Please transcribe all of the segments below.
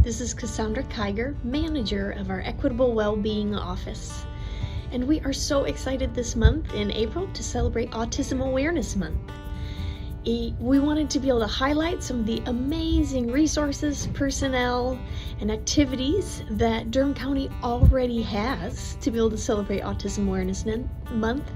This is Cassandra Kiger, manager of our Equitable Wellbeing Office. And we are so excited this month in April to celebrate Autism Awareness Month. We wanted to be able to highlight some of the amazing resources, personnel, and activities that Durham County already has to be able to celebrate Autism Awareness Month.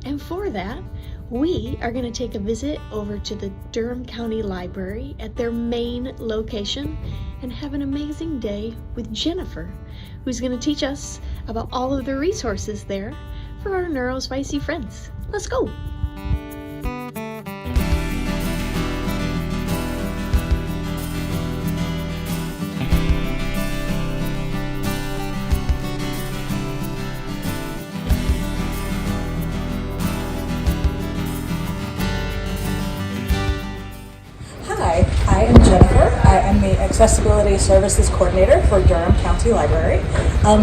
And for that, we are going to take a visit over to the Durham County Library at their main location and have an amazing day with Jennifer, who's going to teach us about all of the resources there for our neurospicy friends. Let's go! Hi, I am Jennifer. I am the Accessibility Services Coordinator for Durham County Library.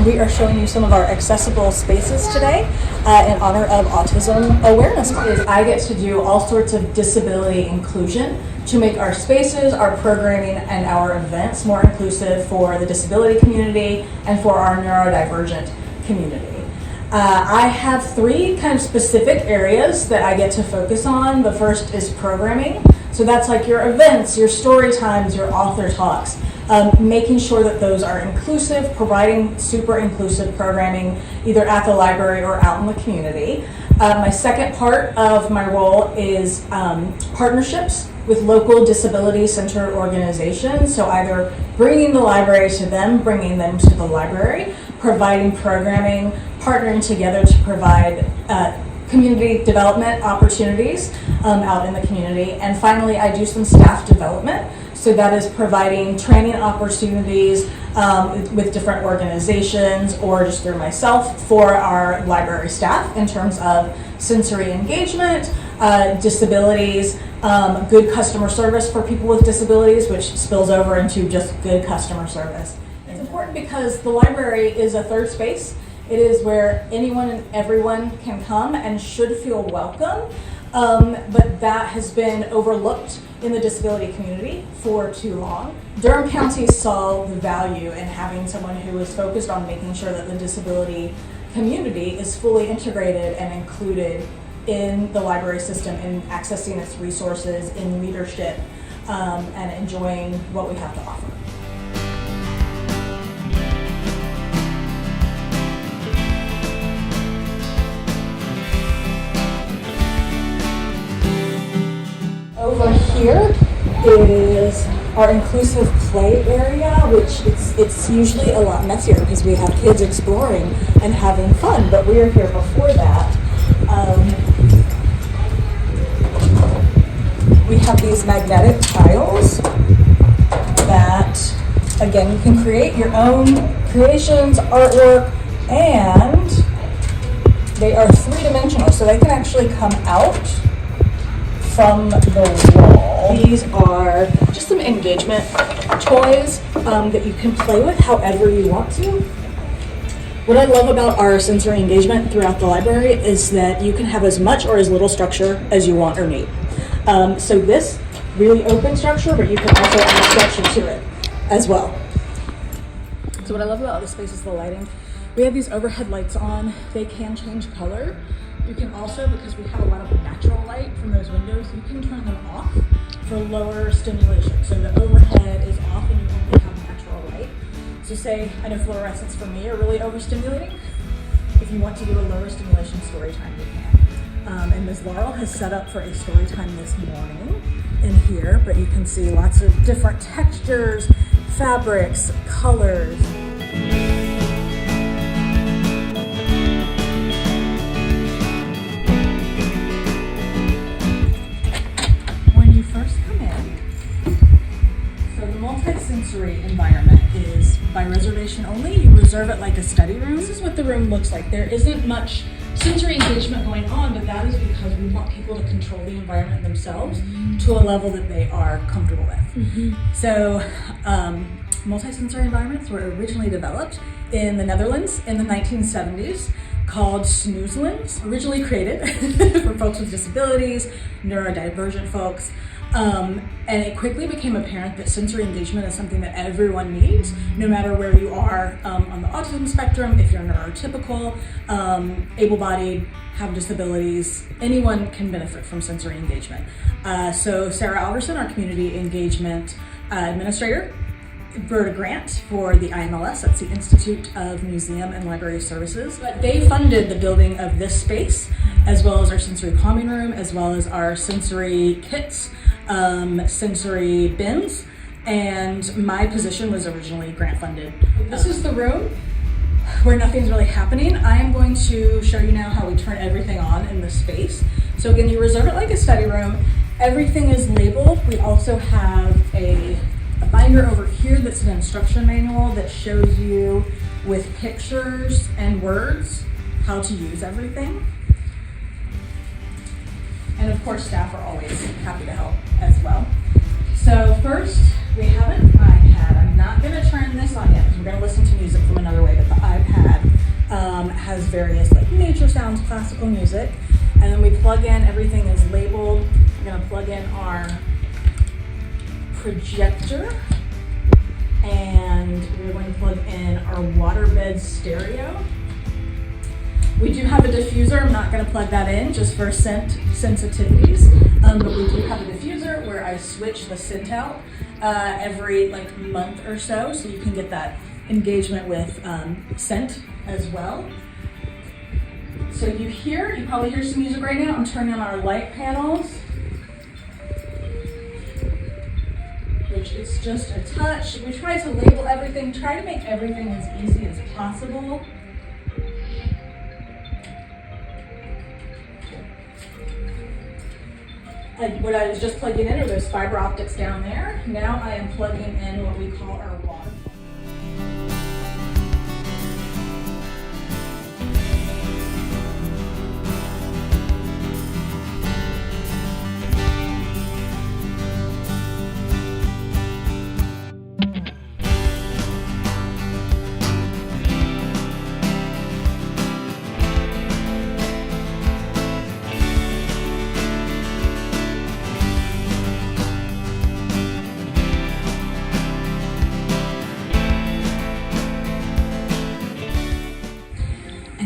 We are showing you some of our accessible spaces today in honor of Autism Awareness Month. I get to do all sorts of disability inclusion to make our spaces, our programming, and our events more inclusive for the disability community and for our neurodivergent community. I have three kind of specific areas that I get to focus on. The first is programming. So that's like your events, your story times, your author talks, making sure that those are inclusive, providing super inclusive programming either at the library or out in the community. My second part of my role is partnerships with local disability-centered organizations. So either bringing the library to them, bringing them to the library, providing programming, partnering together to provide community development opportunities out in the community. And finally, I do some staff development. So that is providing training opportunities with different organizations or just through myself for our library staff in terms of sensory engagement, disabilities, good customer service for people with disabilities, which spills over into just good customer service. It's important because the library is a third space. It is where anyone and everyone can come and should feel welcome, but that has been overlooked in the disability community for too long. Durham County saw the value in having someone who is focused on making sure that the disability community is fully integrated and included in the library system, in accessing its resources, in leadership, and enjoying what we have to offer. Over here is our inclusive play area, which it's usually a lot messier because we have kids exploring and having fun, but we are here before that. We have these magnetic tiles that, again, you can create your own creations, artwork, and they are three-dimensional, so they can actually come out from the wall. These are just some engagement toys that you can play with however you want to. What I love about our sensory engagement throughout the library is that you can have as much or as little structure as you want or need. So this really open structure, but you can also add structure to it as well. So what I love about this space is the lighting. We have these overhead lights on. They can change color. You can also, because we have a lot of natural light from those windows, you can turn them off for lower stimulation. So the overhead is off and you only have natural light. So say, I know fluorescents for me are really overstimulating. If you want to do a lower stimulation story time, you can. And Ms. Laurel has set up for a story time this morning in here, but you can see lots of different textures, fabrics, colors. Multi-sensory environment is by reservation only. You reserve it like a study room. This is what the room looks like. There isn't much sensory engagement going on, but that is because we want people to control the environment themselves to a level that they are comfortable with. So multi-sensory environments were originally developed in the Netherlands in the 1970s, called Snoezlands, originally created for folks with disabilities, neurodivergent folks. And it quickly became apparent that sensory engagement is something that everyone needs, no matter where you are on the autism spectrum, if you're neurotypical, able-bodied, have disabilities, anyone can benefit from sensory engagement. So Sarah Alverson, our community engagement administrator, wrote a grant for the IMLS, that's the Institute of Museum and Library Services. But they funded the building of this space, as well as our sensory calming room, as well as our sensory kits, sensory bins, and my position was originally grant funded. This is the room where nothing's really happening. I am going to show you now how we turn everything on in this space. So again, you reserve it like a study room. Everything is labeled. We also have a binder over here that's an instruction manual that shows you with pictures and words how to use everything. And of course, staff are always happy to help as well. So first, we have an iPad. I'm not going to turn this on yet because we're going to listen to music from another way, but the iPad has various like nature sounds, classical music, and then we plug in, everything is labeled. We're going to plug in our projector, and we're going to plug in our waterbed stereo. We do have a diffuser. I'm not going to plug that in just for scent sensitivities, but we do have a diffuser where I switch the scent out every like month or so you can get that engagement with scent as well. So you probably hear some music right now. I'm turning on our light panels, which is just a touch. We try to label everything, try to make everything as easy as possible. What I was just plugging in are those fiber optics down there. Now I am plugging in what we call our water.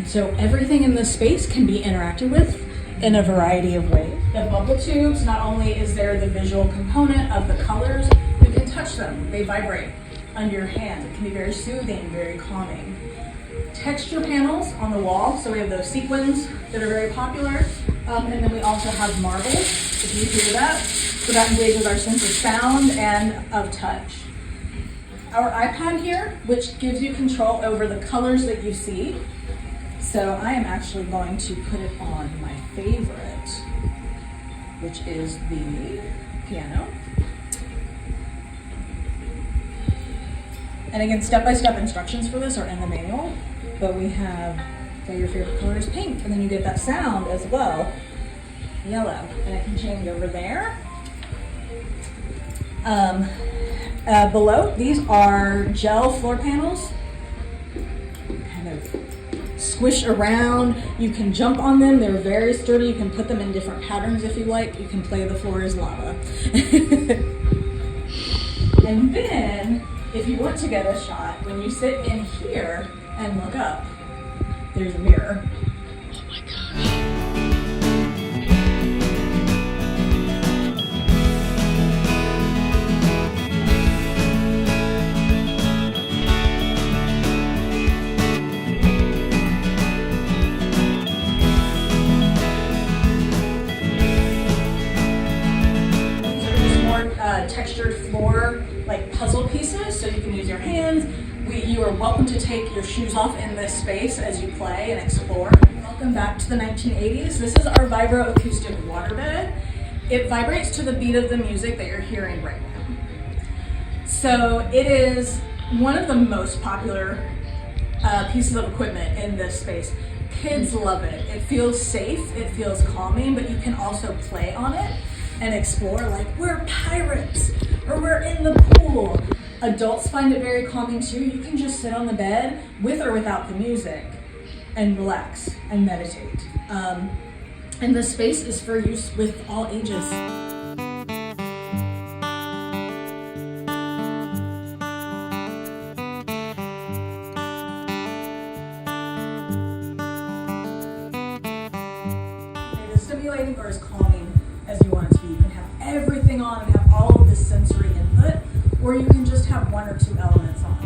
So everything in this space can be interacted with in a variety of ways. The bubble tubes, not only is there the visual component of the colors, you can touch them. They vibrate under your hand. It can be very soothing, very calming. Texture panels on the wall, so we have those sequins that are very popular. And then we also have marbles, if you hear that. So that engages our sense of sound and of touch. Our iPad here, which gives you control over the colors that you see. So I am actually going to put it on my favorite, which is the piano. And again, step-by-step instructions for this are in the manual, but we have, your favorite color is pink, and then you get that sound as well, yellow, and it can change over there. Below, these are gel floor panels. Kind of squish around. You can jump on them. They're very sturdy. You can put them in different patterns if you like. You can play the floor is lava. And then, if you want to get a shot, when you sit in here and look up, there's a mirror. Oh my gosh. Textured floor, like puzzle pieces, so you can use your hands. You are welcome to take your shoes off in this space as you play and explore. Welcome back to the 1980s. This is our vibroacoustic waterbed. It vibrates to the beat of the music that you're hearing right now. So it is one of the most popular pieces of equipment in this space. Kids love it. It feels safe, it feels calming, but you can also play on it and explore like we're pirates or we're in the pool. Adults find it very calming too. You can just sit on the bed with or without the music and relax and meditate. And the space is for use with all ages. stimulating or as calming as you want it to be. You can have everything on and have all of this sensory input, or you can just have one or two elements on.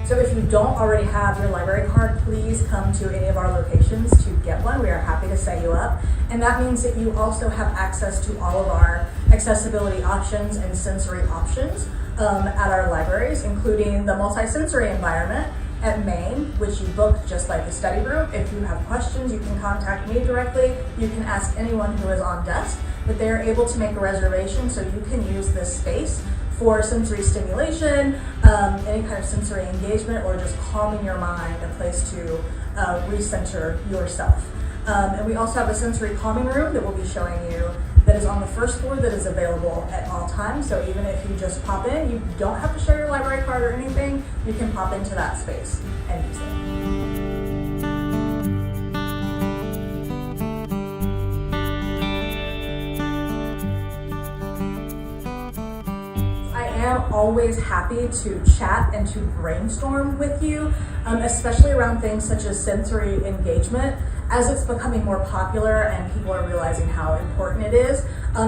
So if you don't already have your library card, please come to any of our locations to get one. We are happy to set you up. And that means that you also have access to all of our accessibility options and sensory options at our libraries, including the multi-sensory environment at Main, which you book just like the study room. If you have questions, you can contact me directly. You can ask anyone who is on desk, but they're able to make a reservation so you can use this space for sensory stimulation, any kind of sensory engagement, or just calming your mind, a place to recenter yourself. And we also have a sensory calming room that we'll be showing you that is on the first floor that is available at all times. So even if you just pop in, you don't have to show your library card or anything, you can pop into that space and use it. I'm always happy to chat and to brainstorm with you, especially around things such as sensory engagement, as it's becoming more popular and people are realizing how important it is,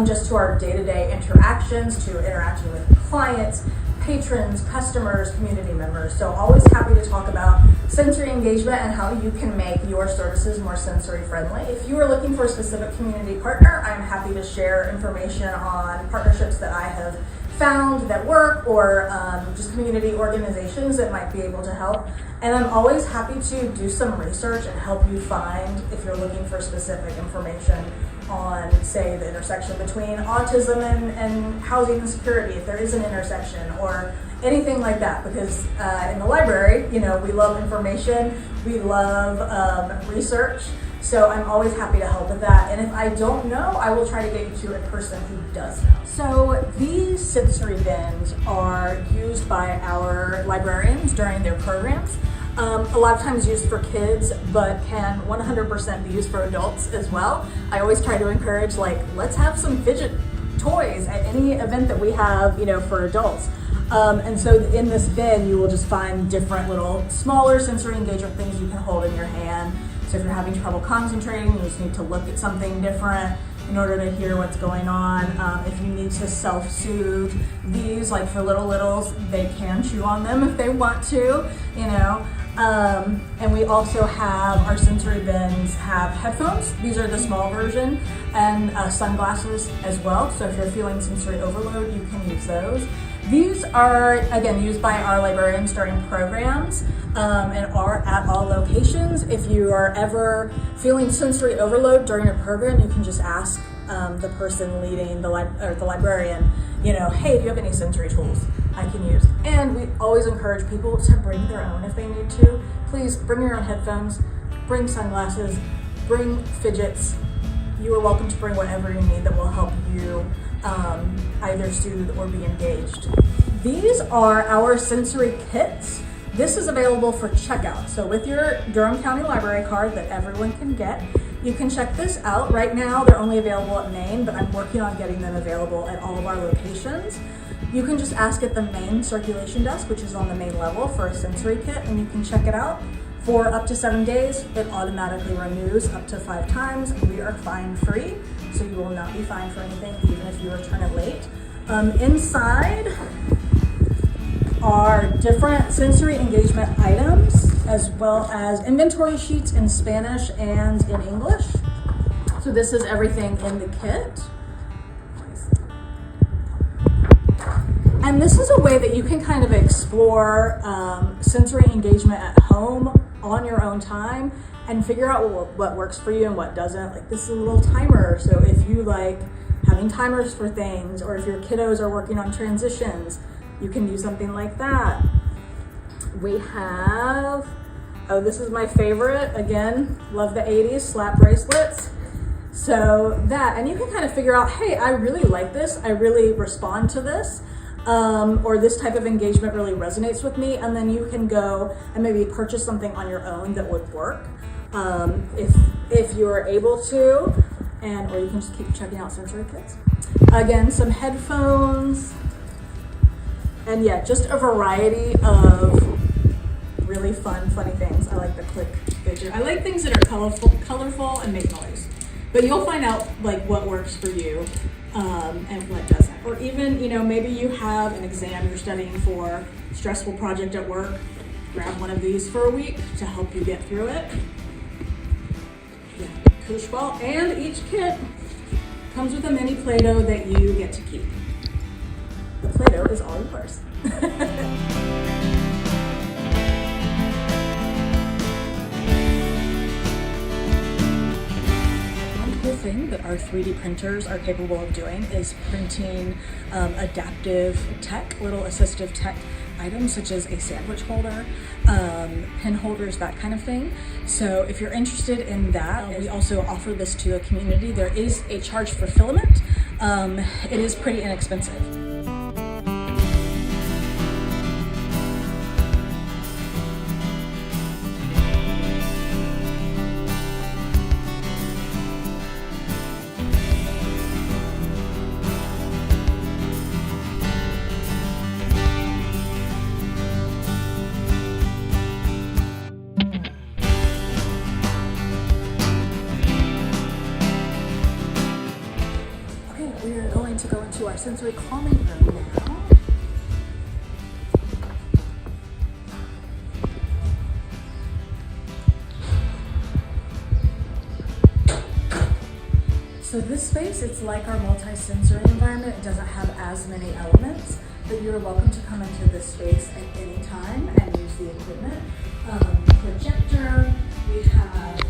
just to our day-to-day interactions, to interacting with clients, patrons, customers, community members. So always happy to talk about sensory engagement and how you can make your services more sensory friendly. If you are looking for a specific community partner, I'm happy to share information on partnerships that I have found that work, or just community organizations that might be able to help. And I'm always happy to do some research and help you find, if you're looking for specific information on, say, the intersection between autism and housing insecurity, if there is an intersection, or anything like that. Because in the library, we love information, we love research. So I'm always happy to help with that. And if I don't know, I will try to get you to a person who does know. So these sensory bins are used by our librarians during their programs. A lot of times used for kids, but can 100% be used for adults as well. I always try to encourage, let's have some fidget toys at any event that we have, for adults. And so in this bin, you will just find different little smaller sensory engagement things you can hold in your hand. So if you're having trouble concentrating, you just need to look at something different in order to hear what's going on. If you need to self-soothe, these, like for littles, they can chew on them if they want to, And we also have our sensory bins have headphones. These are the small version, and sunglasses as well. So if you're feeling sensory overload, you can use those. These are, again, used by our librarians during programs and are at all locations. If you are ever feeling sensory overload during a program, you can just ask the person leading the librarian, hey, do you have any sensory tools I can use? And we always encourage people to bring their own if they need to. Please bring your own headphones, bring sunglasses, bring fidgets. You are welcome to bring whatever you need that will help you either soothe or be engaged. These are our sensory kits. This is available for checkout. So with your Durham County Library card that everyone can get, you can check this out. Right now, they're only available at Main, but I'm working on getting them available at all of our locations. You can just ask at the main circulation desk, which is on the main level, for a sensory kit, and you can check it out. For up to 7 days, it automatically renews up to 5 times. We are fine free, so you will not be fined for anything, even if you return it late. Inside are different sensory engagement items, as well as inventory sheets in Spanish and in English. So this is everything in the kit. And this is a way that you can kind of explore sensory engagement at home on your own time and figure out what works for you and what doesn't. Like, this is a little timer, so if you like having timers for things, or if your kiddos are working on transitions, you can do something like that. We have, this is my favorite, again, love the 80s, slap bracelets. So that, and you can kind of figure out, hey, I really like this, I really respond to this. Or this type of engagement really resonates with me, and then you can go and maybe purchase something on your own that would work if you're able to, or you can just keep checking out sensory kits. Again, some headphones, and yeah, just a variety of really funny things. I like the click fidget. I like things that are colorful and make noise. But you'll find out like what works for you and what doesn't. Or even, maybe you have an exam you're studying for, stressful project at work. Grab one of these for a week to help you get through it. Yeah, koosh ball, and each kit comes with a mini Play-Doh that you get to keep. The Play-Doh is all yours. Thing that our 3D printers are capable of doing is printing adaptive tech, little assistive tech items such as a sandwich holder, pen holders, that kind of thing. So if you're interested in that, we also offer this to the community. There is a charge for filament. It is pretty inexpensive. We are going to go into our sensory calming room now. So this space, it's like our multi-sensory environment. It doesn't have as many elements, but you're welcome to come into this space at any time and use the equipment. Projector, we have,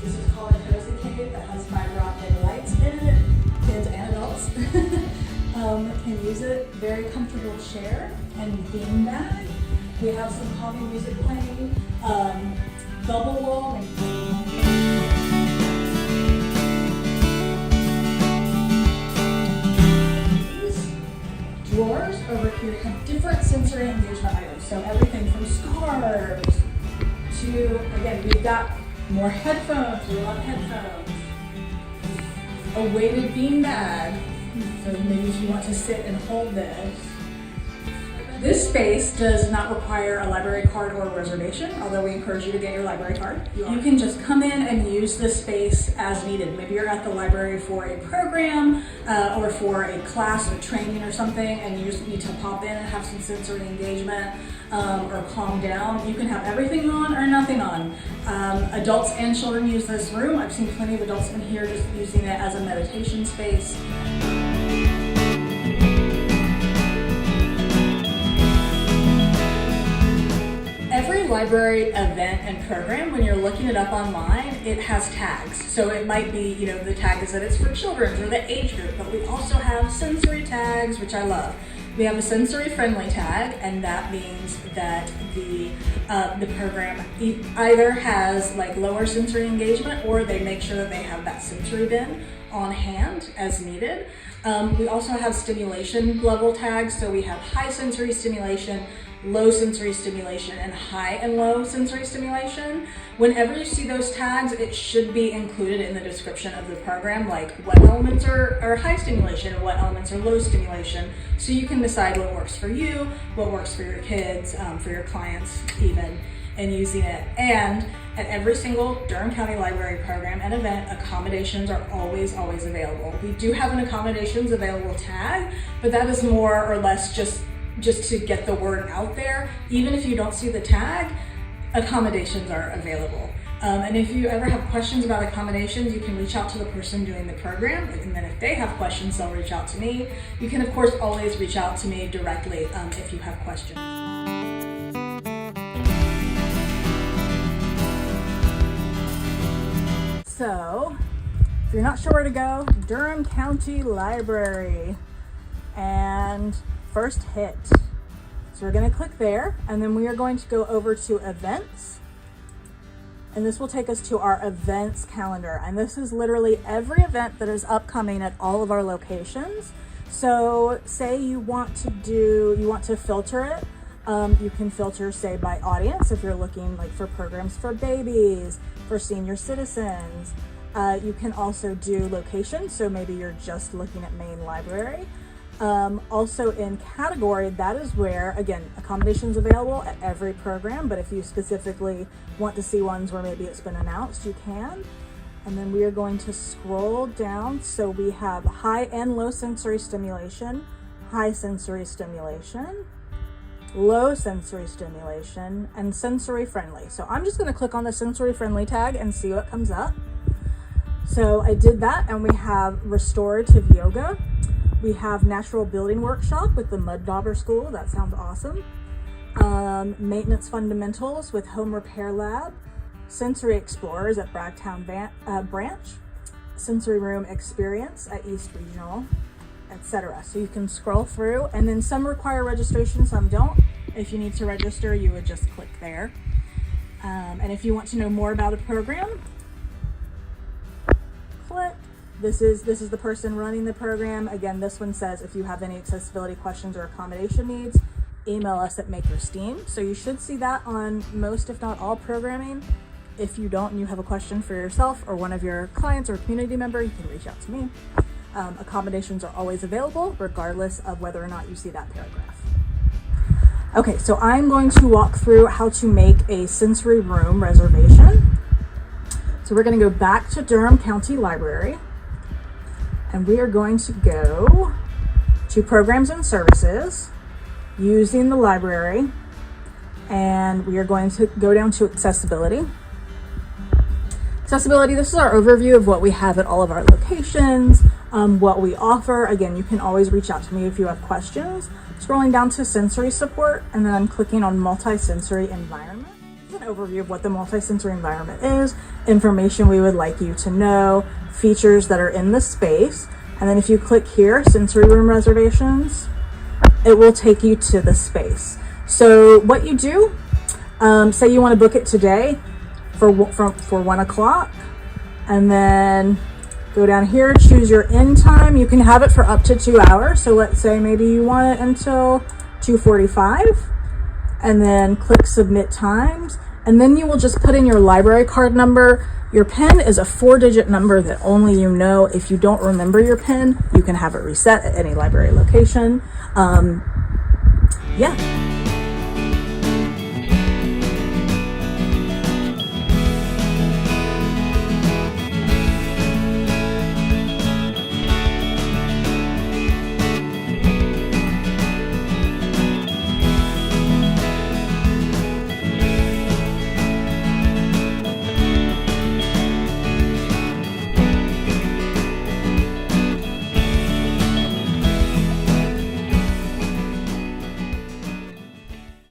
this is called a cozy cave that has fiber optic lights in it. Kids and adults can use it. Very comfortable chair and bean bag. We have some calming music playing, bubble wall. These drawers over here have different sensory engagement items. So everything from scarves to, again, we've got more headphones. We love headphones. A weighted bean bag, so maybe if you want to sit and hold this. This space does not require a library card or a reservation, although we encourage you to get your library card. You can just come in and use this space as needed. Maybe you're at the library for a program or for a class or training or something, and you just need to pop in and have some sensory engagement or calm down. You can have everything on or nothing on. Adults and children use this room. I've seen plenty of adults in here just using it as a meditation space. Every library event and program, when you're looking it up online, it has tags. So it might be, the tag is that it's for children or the age group, but we also have sensory tags, which I love. We have a sensory friendly tag, and that means that the program either has like lower sensory engagement, or they make sure that they have that sensory bin on hand as needed. We also have stimulation level tags, so we have high sensory stimulation, low sensory stimulation, and high and low sensory stimulation. Whenever you see those tags, it should be included in the description of the program, like what elements are high stimulation and what elements are low stimulation, so you can decide what works for you, what works for your kids, for your clients even, and using it. And at every single Durham County Library program and event, accommodations are always available. We do have an accommodations available tag, but that is more or less just to get the word out there. Even if you don't see the tag, accommodations are available. And if you ever have questions about accommodations, you can reach out to the person doing the program, and then if they have questions, they'll reach out to me. You can, of course, always reach out to me directly if you have questions. So, if you're not sure where to go, Durham County Library. And first hit. So we're going to click there, and then we are going to go over to events, and this will take us to our events calendar, and this is literally every event that is upcoming at all of our locations. So say you want to filter it, you can filter, say, by audience if you're looking like for programs for babies, for senior citizens. You can also do location, so maybe you're just looking at main library. Also in category, that is where, again, accommodations available at every program, but if you specifically want to see ones where maybe it's been announced, you can. And then we are going to scroll down. So we have high and low sensory stimulation, high sensory stimulation, low sensory stimulation, and sensory friendly. So I'm just going to click on the sensory friendly tag and see what comes up. So I did that, and we have restorative yoga. We have natural building workshop with the Mud Dauber School. That sounds awesome. Maintenance fundamentals with home repair lab. Sensory explorers at Bragtown branch. Sensory room experience at East Regional, etc. So you can scroll through, and then some require registration, some don't. If you need to register, you would just click there. And if you want to know more about a program, click. This is the person running the program. Again, this one says if you have any accessibility questions or accommodation needs, email us at MakerSteam. So you should see that on most, if not all, programming. If you don't and you have a question for yourself or one of your clients or community member, you can reach out to me. Accommodations are always available regardless of whether or not you see that paragraph. Okay, so I'm going to walk through how to make a sensory room reservation. So we're going to go back to Durham County Library, and we are going to go to Programs and Services using the library, and we are going to go down to Accessibility. Accessibility, this is our overview of what we have at all of our locations, what we offer. Again, you can always reach out to me if you have questions. Scrolling down to sensory support, and then I'm clicking on multi-sensory environment. This is an overview of what the multi-sensory environment is, information we would like you to know, features that are in the space. And then if you click here, sensory room reservations, it will take you to the space. So what you do, say you want to book it today for 1 o'clock, and then go down here, choose your end time. You can have it for up to 2 hours. So let's say maybe you want it until 2:45, and then click submit times. And then you will just put in your library card number. Your PIN is a 4-digit number that only you know. If you don't remember your PIN, you can have it reset at any library location. Yeah.